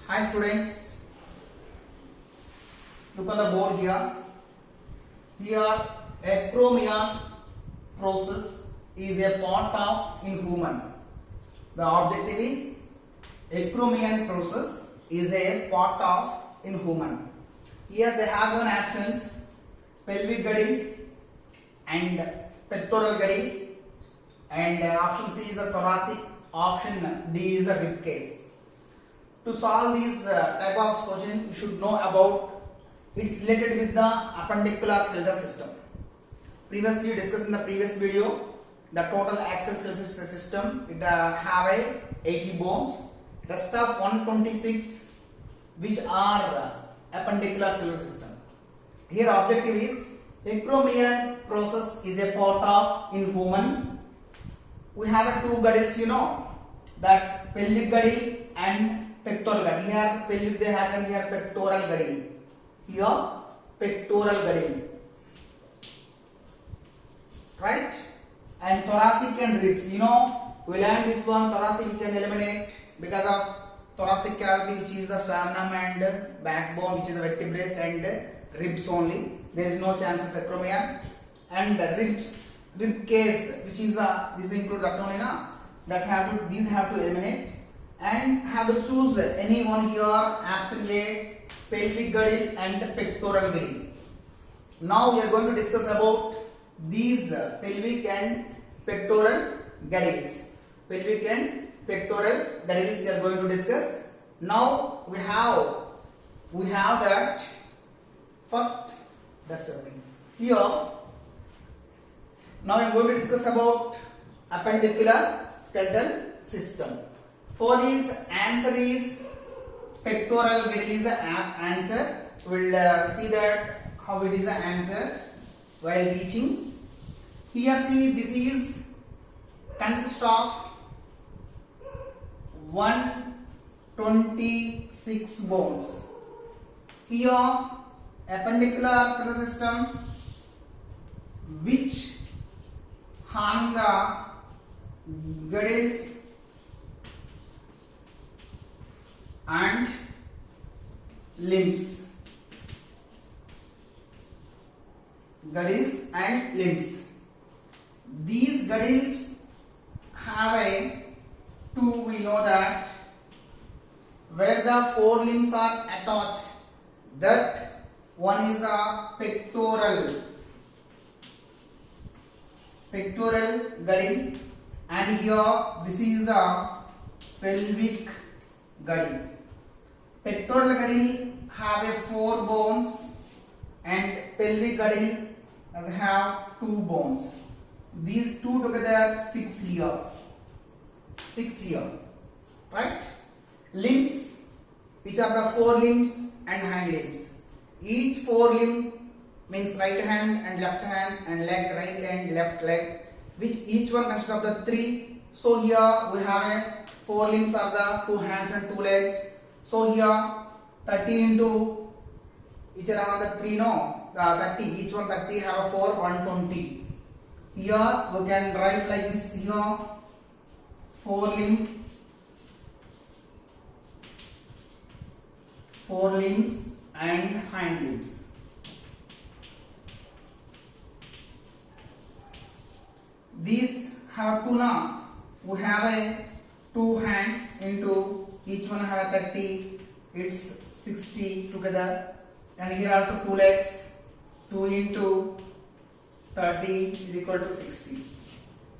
Hi students, look on the board here. Here acromion process is a part of in human. The objective is acromion process is a part of in human. Here they have one options: pelvic girdle and pectoral girdle, and option C is a thoracic, option D is a rib cage. To solve these type of question, you should know about it's related with the appendicular skeletal system. Previously discussed in the previous video, the total axial skeletal system it have a 80 bones, rest of 126 which are appendicular skeletal system. Here objective is acromion process is a part of in human. We have two girdles, you know, that pelvic girdle and pectoral girdle. Here pelvic they have, and here pectoral girdle. Here pectoral girdle, right? And thoracic and ribs. You know, we learned this one. Thoracic we can eliminate because of thoracic cavity, which is the sternum and backbone, which is the vertebrae and ribs only. There is no chance of acromion. And ribs, rib cage, which is this includes abdomen. These have to eliminate and have to choose any one here. Option A, pelvic girdle and pectoral girdle. Now we are going to discuss about these pelvic and pectoral girdles. Pelvic and pectoral girdles we are going to discuss. Now we have that first disturbing here. Now I am going to discuss about appendicular skeletal system. For this answer is pectoral girdle is the answer. We will see that how it is the answer while reaching. Here see, this is consists of 126 bones. Here appendicular skeletal system which having the girdles and limbs. Girdles and limbs. These girdles have a two, we know that, where the four limbs are attached. That one is the pectoral girdle, and here this is the pelvic girdle. Pectoral girdle have a 4 bones and pelvic girdle have 2 bones. These two together 6 here. 6 here, right? Limbs, which are the 4 limbs and hind limbs. Each 4 limb means right hand and left hand, and leg, right and left leg, which each one consists of the 3. So here we have a 4 limbs are the 2 hands and 2 legs. So here 30 into each around the 3, no, 30, each one 30 have a 4, 120. Here we can write like this here, 4 limbs and hind limbs. These have 2 now. We have a 2 hands into each one have a 30, it's 60 together, and here also 2 legs, 2 into 30 is equal to 60.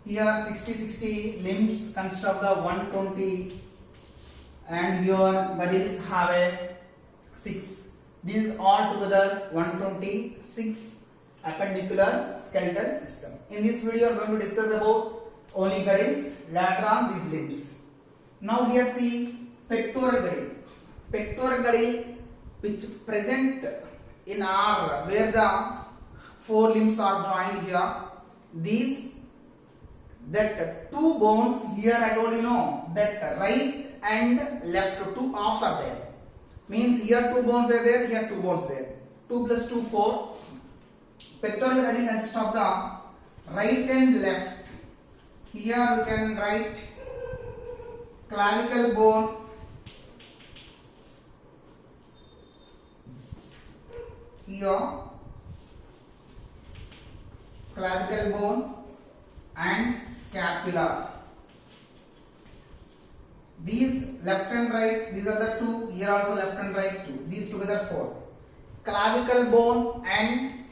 Here 60 limbs consist of the 120, and here girdles have a 6. These all together 126 appendicular skeletal system. In this video, we are going to discuss about only girdles, later on these limbs. Now here see pectoral girdle. Pectoral girdle which present in our where the 4 limbs are joined here. These that 2 bones here I told you know that right and left 2 halves are there. Means here 2 bones are there, here 2 bones there. 2 plus 2 4. Pectoral girdle consists of the right and left. Here we can write clavicle bone here clavicle bone and scapula. These left and right, these are the two, here also left and right two, these together four. Clavicle bone and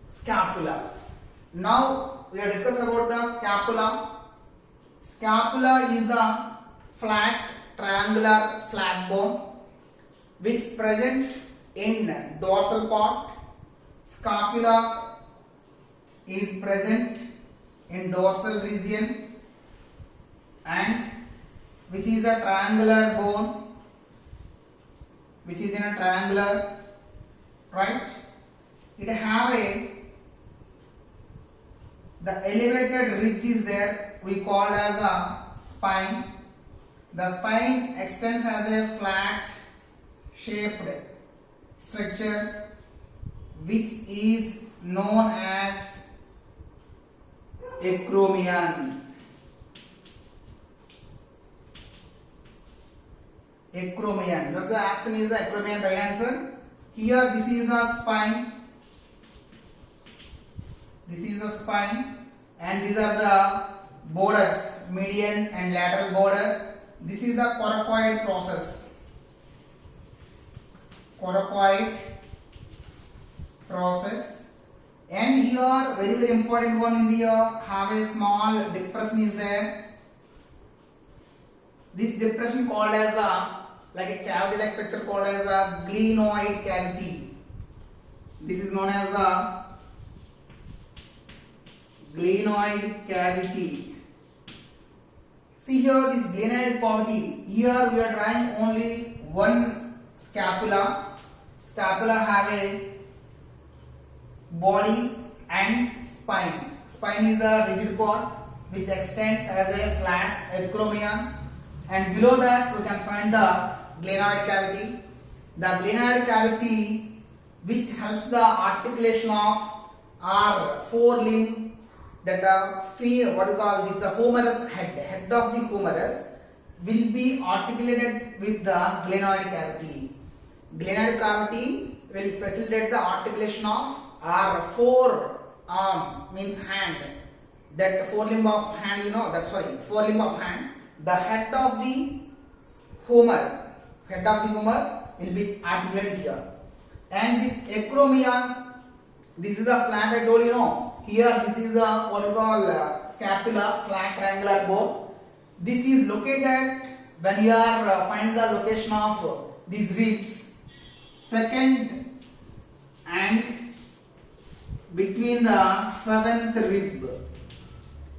scapula. Now we are discussing about the scapula. Scapula is the flat, triangular flat bone which present in dorsal part. Scapula is present in dorsal region and which is a triangular bone, which is in a triangular, right? It have the elevated ridge is there, we call as a spine. The spine extends as a flat shaped structure which is known as acromion. Acromion. That's the option is the acromion, right answer. Here this is the spine. This is the spine and these are the borders, median and lateral borders. This is the coracoid process. Coracoid process. And here very important one in the have a small depression is there. This depression called as like a cavity like structure called as a glenoid cavity. This is known as the glenoid cavity. See here this glenoid cavity. Here we are drawing only one scapula. Scapula have a body and spine. Spine is a rigid part which extends as a flat acromion, and below that we can find the glenoid cavity. The glenoid cavity which helps the articulation of our forelimb, that free what you call this humerus head of the humerus will be articulated with the glenoid cavity. Glenoid cavity will facilitate the articulation of our forearm, means hand, that forelimb of hand, you know, that sorry, forelimb of hand. The head of the humor will be articulated here. And this acromion, this is a flat, I told you know. Here this is a what you call scapula, flat triangular bone. This is located when you are finding the location of these ribs, second and between the seventh rib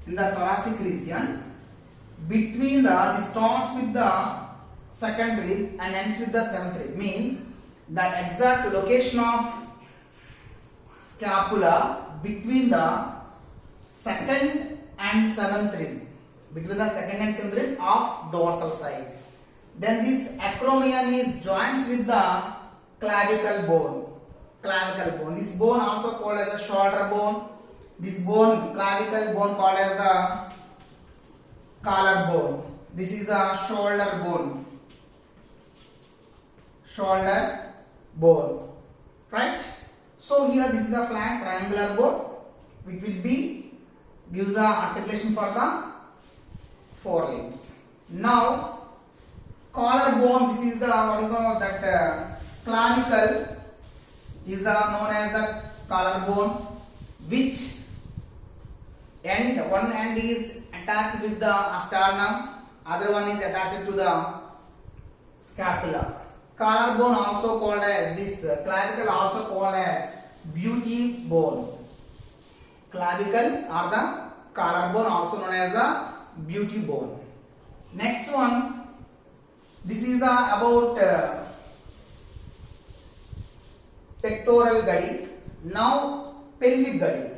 in the thoracic region. Between this starts with the second rib and ends with the seventh rib, means the exact location of scapula between the second and seventh rib, between the second and seventh rib of dorsal side. Then this acromion is joins with the clavicle bone. Clavicle bone. This bone also called as a shoulder bone. This bone, clavicle bone, called as the collar bone. This is the shoulder bone. Shoulder bone. Right? So here this is a flat triangular bone which will be gives the articulation for the forelimbs. Now collar bone, this is the what you know that clavicle is the known as the collar bone, which one end is attached with the sternum, other one is attached to the scapula. Collar bone also called as this clavicle also called as beauty bone. Clavicle or the collar bone also known as the beauty bone. Next one, this is the about pectoral girdle. Now pelvic girdle.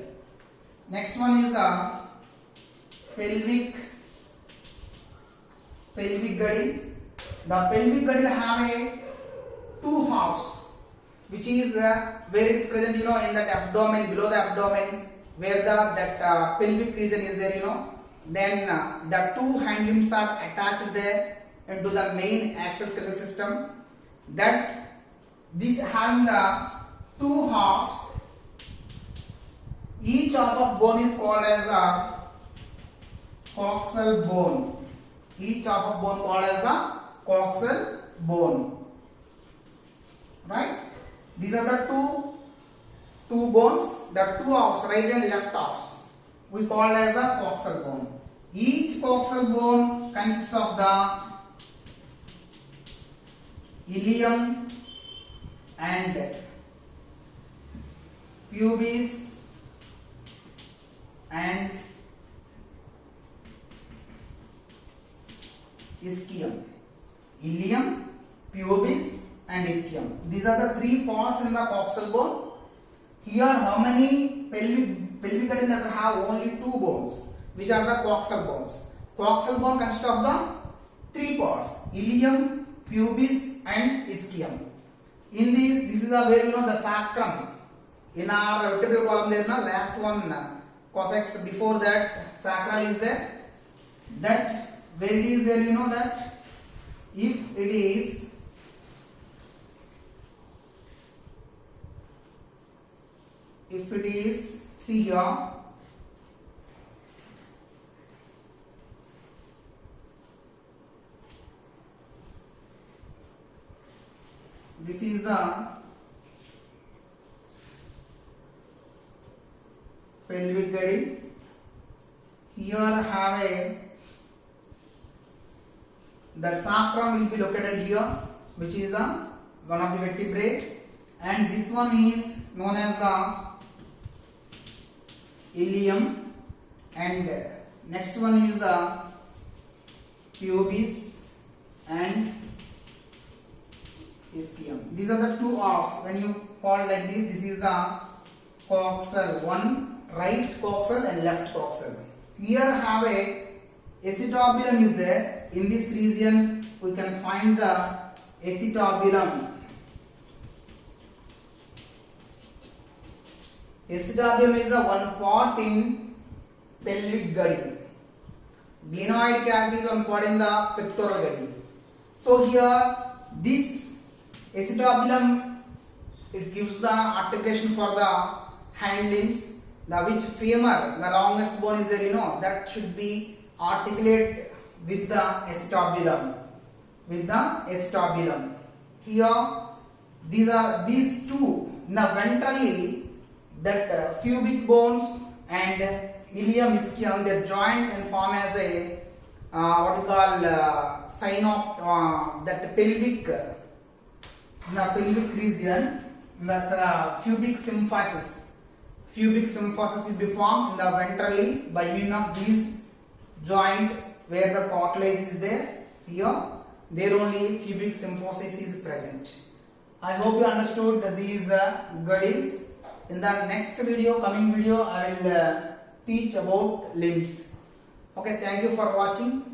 Next one is the pelvic girdle. The pelvic girdle have a two halves, which is where it is present, you know, in that abdomen, below the abdomen, where that pelvic region is there, you know. Then the two hind limbs are attached there into the main axial skeletal system. That this having the two halves. Each half of bone is called as a coxal bone. Each half of bone called as the coxal bone. Right? These are the two bones, the two halves, right and left halves. We call as the coxal bone. Each coxal bone consists of the ilium and pubis and ischium. Ilium, pubis and ischium. These are the three parts in the coxal bone. Here how many pelvic girdle does have? Only two bones, which are the coxal bones. Coxal bone consists of the three parts: ilium, pubis and ischium. In this is a where the sacrum. In our vertebral column there is the last one cossex. Before that sacral is there. That where it is there, that if it is see here, this is the pelvic girdle. Here have the sacrum will be located here, which is the one of the vertebrae, and this one is known as the ilium, and next one is the pubis and ischium. These are the two halves. When you call like this is the coxal, one right coxal and left coxal. Here have a acetabulum is there. In this region we can find the acetabulum. Acetabulum is the one part in pelvic girdle. Glenoid cavity is one part in the pectoral girdle. So here this acetabulum, it gives the articulation for the hind limbs. The which femur, the longest bone is there, that should be articulate with the acetabulum. Here these two in the ventrally, that pubic bones and ilium ischium, they join and form as a what we call sign of that pelvic, in the pelvic region, the pubic symphysis. Pubic symphysis will be formed in the ventrally by means of these joint where the cartilage is there. Here, there only pubic symphysis is present. I hope you understood these girdles. In the next video, coming video, I will teach about limbs. Okay, thank you for watching.